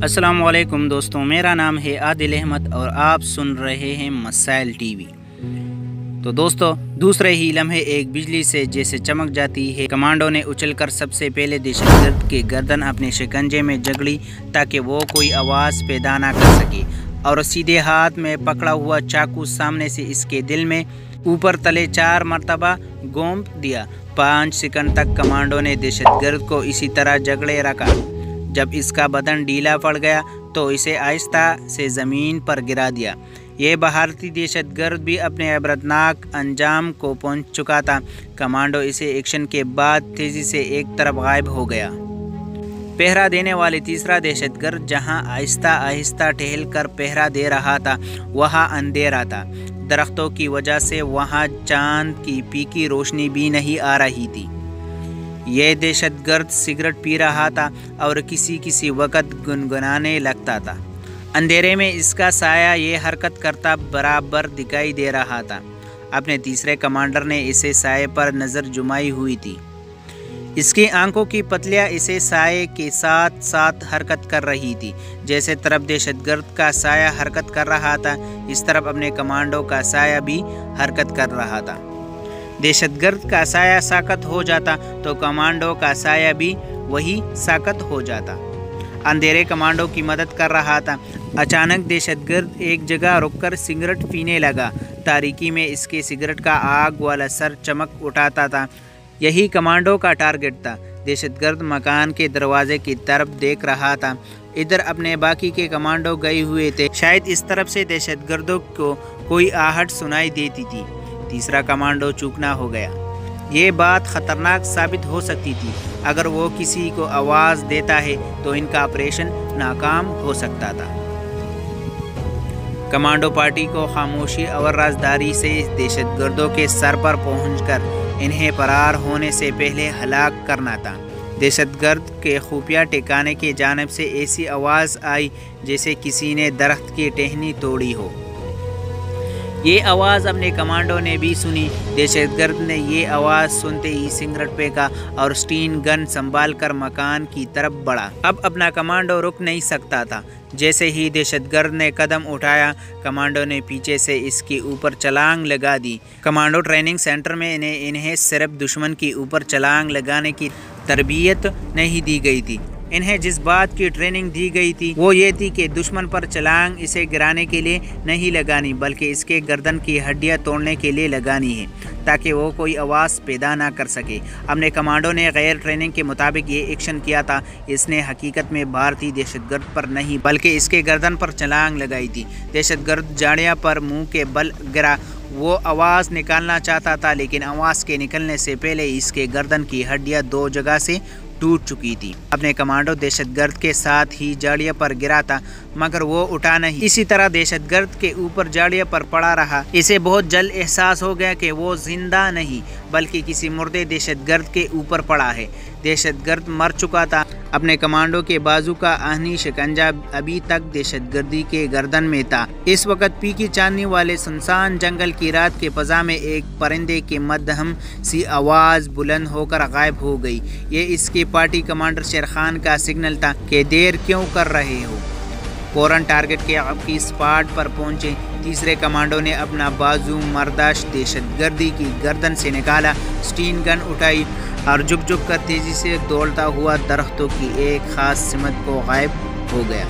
السلام علیکم دوستوں، میرا نام ہے عادل احمد اور آپ سن رہے ہیں مسائل ٹی وی۔ تو دوستوں، دوسرے ہی لمحے ایک بجلی سے جیسے چمک جاتی ہے، کمانڈو نے اچھل کر سب سے پہلے دہشت گرد کے گردن اپنے شکنجے میں جگڑی تاکہ وہ کوئی آواز پیدا نہ کر سکے، اور سیدھے ہاتھ میں پکڑا ہوا چاقو سامنے سے اس کے دل میں اوپر تلے 4 مرتبہ گھونپ دیا۔ 5 سیکنڈ تک کمانڈو نے دہشت گرد کو اسی طرح جگڑے رکھا۔ جب اس کا بدن ڈھیلا پڑ گیا تو اسے آہستہ سے زمین پر گرا دیا۔ یہ بھارتی دہشت گرد بھی اپنے عبرتناک انجام کو پہنچ چکا تھا۔ کمانڈو اسے ایکشن کے بعد تیزی سے ایک طرف غائب ہو گیا۔ پہرا دینے والے تیسرا دہشت گرد جہاں آہستہ آہستہ ٹہل کر پہرا دے رہا تھا، وہاں اندھیرا تھا۔ درختوں کی وجہ سے وہاں چاند کی پھیکی روشنی بھی نہیں آ رہی تھی۔ یہ دہشت گرد سگریٹ پی رہا تھا اور کسی وقت گنگنانے لگتا تھا۔ اندھیرے میں اس کا سایہ یہ حرکت کرتا برابر دکھائی دے رہا تھا۔ اپنے تیسرے کمانڈر نے اسے سائے پر نظر جمائی ہوئی تھی۔ اس کی آنکھوں کی پتلیاں اسے سائے کے ساتھ ساتھ حرکت کر رہی تھی۔ جیسے طرف دہشت گرد کا سایہ حرکت کر رہا تھا، اس طرف اپنے کمانڈو کا سایہ بھی حرکت کر رہا تھا۔ دہشت گرد کا سایہ ساکت ہو جاتا تو کمانڈو کا سایہ بھی وہی ساکت ہو جاتا۔ اندھیرے کمانڈو کی مدد کر رہا تھا۔ اچانک دہشت گرد ایک جگہ رک کر سگریٹ پینے لگا۔ تاریکی میں اس کے سگریٹ کا آگ والا سر چمک اٹھاتا تھا۔ یہی کمانڈو کا ٹارگٹ تھا۔ دہشت گرد مکان کے دروازے کی طرف دیکھ رہا تھا۔ ادھر اپنے باقی کے کمانڈو گئے ہوئے تھے۔ شاید اس طرف سے دہشت گردوں کو کوئی آہٹ سنائی دیتی تھی۔ تیسرا کمانڈو چوکنا ہو گیا۔ یہ بات خطرناک ثابت ہو سکتی تھی۔ اگر وہ کسی کو آواز دیتا ہے تو ان کا آپریشن ناکام ہو سکتا تھا۔ کمانڈو پارٹی کو خاموشی اور رازداری سے دہشت گردوں کے سر پر پہنچ کر انہیں فرار ہونے سے پہلے ہلاک کرنا تھا۔ دہشت گرد کے خفیہ ٹھکانے کی جانب سے ایسی آواز آئی جیسے کسی نے درخت کی ٹہنی توڑی ہو۔ یہ آواز اپنے کمانڈو نے بھی سنی۔ دہشت گرد نے یہ آواز سنتے ہی سگریٹ پھینکا اور اسٹین گن سنبھال کر مکان کی طرف بڑھا۔ اب اپنا کمانڈو رک نہیں سکتا تھا۔ جیسے ہی دہشت گرد نے قدم اٹھایا، کمانڈو نے پیچھے سے اس کے اوپر چھلانگ لگا دی۔ کمانڈو ٹریننگ سینٹر میں انہیں صرف دشمن کے اوپر چھلانگ لگانے کی تربیت نہیں دی گئی تھی۔ انہیں جس بات کی ٹریننگ دی گئی تھی وہ یہ تھی کہ دشمن پر چھلانگ اسے گرانے کے لیے نہیں لگانی، بلکہ اس کے گردن کی ہڈیاں توڑنے کے لیے لگانی ہے تاکہ وہ کوئی آواز پیدا نہ کر سکے۔ اپنے کمانڈو نے غیر ٹریننگ کے مطابق یہ ایکشن کیا تھا۔ اس نے حقیقت میں بھارتی دہشت گرد پر نہیں بلکہ اس کے گردن پر چھلانگ لگائی تھی۔ دہشت گرد جاڑیاں پر منہ کے بل گرا۔ وہ آواز نکالنا چاہتا تھا لیکن آواز کے نکلنے سے پہلے اس کے گردن کی ہڈیاں 2 جگہ سے ٹوٹ چکی تھی۔ اپنے کمانڈو دہشت گرد کے ساتھ ہی جاڑیوں پر گرا تھا مگر وہ اٹھا نہیں۔ اسی طرح دہشت گرد کے اوپر جاڑیوں پر پڑا رہا۔ اسے بہت جلد احساس ہو گیا کہ وہ زندہ نہیں بلکہ کسی مردے دہشت گرد کے اوپر پڑا ہے۔ دہشت گرد مر چکا تھا۔ اپنے کمانڈو کے بازو کا آہنی شکنجہ ابھی تک دہشت گردی کے گردن میں تھا۔ اس وقت پھیکی چاندنی والے سنسان جنگل کی رات کے فضا میں ایک پرندے کی مدھم سی آواز بلند ہو کر غائب ہو گئی۔ یہ اس کے پارٹی کمانڈر شیر خان کا سگنل تھا کہ دیر کیوں کر رہے ہو، فوراً ٹارگٹ کے اب کی اسپاٹ پر پہنچے۔ تیسرے کمانڈو نے اپنا بازو مرداش دہشت گردی کی گردن سے نکالا، اسٹین گن اٹھائی اور جھک کر تیزی سے دوڑتا ہوا درختوں کی ایک خاص سمت کو غائب ہو گیا۔